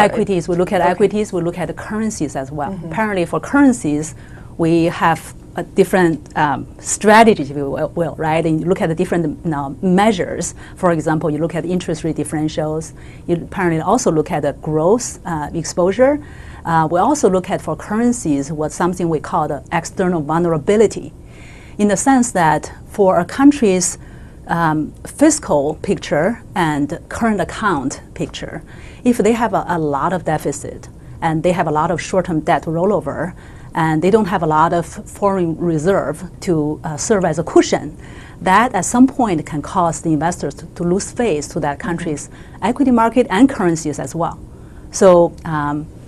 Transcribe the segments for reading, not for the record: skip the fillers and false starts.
Equities, we look at equities, we look at the currencies as well. Apparently for currencies, we have a different strategy, if you will, right? And you look at the different measures. For example, you look at interest rate differentials. You apparently also look at the growth exposure. We also look at, for currencies, what's something we call the external vulnerability, in the sense that for a country's fiscal picture and current account picture, if they have a lot of deficit and they have a lot of short-term debt rollover, and they don't have a lot of foreign reserve to serve as a cushion, that at some point can cause the investors to lose faith to that country's equity market and currencies as well. So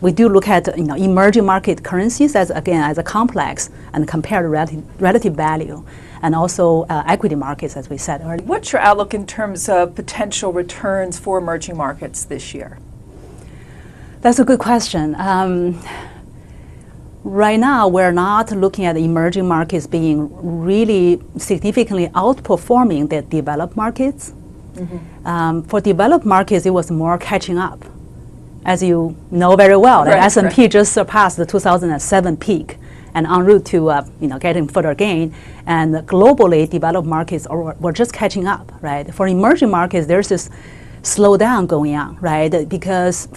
we do look at emerging market currencies as a complex and compare relative value, and also equity markets, as we said earlier. What's your outlook in terms of potential returns for emerging markets this year? That's a good question. Right now, we're not looking at the emerging markets being really significantly outperforming the developed markets. For developed markets, it was more catching up. As you know very well, the S&P just surpassed the 2007 peak and en route to getting further gain. And globally, developed markets were just catching up, right? For emerging markets, there's this slowdown going on, right? Because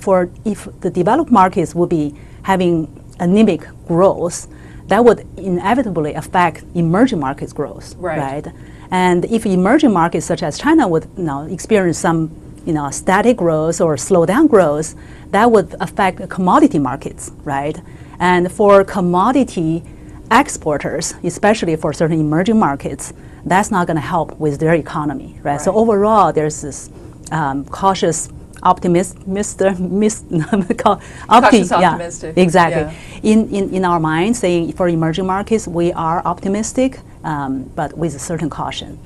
if the developed markets would be having anemic growth, that would inevitably affect emerging markets growth, right? And if emerging markets such as China would experience some static growth or slowdown growth, that would affect commodity markets, right? And for commodity exporters, especially for certain emerging markets, that's not going to help with their economy, right? So overall, there's this cautious optimistic. Exactly. In our minds, saying for emerging markets, we are optimistic, but with a certain caution.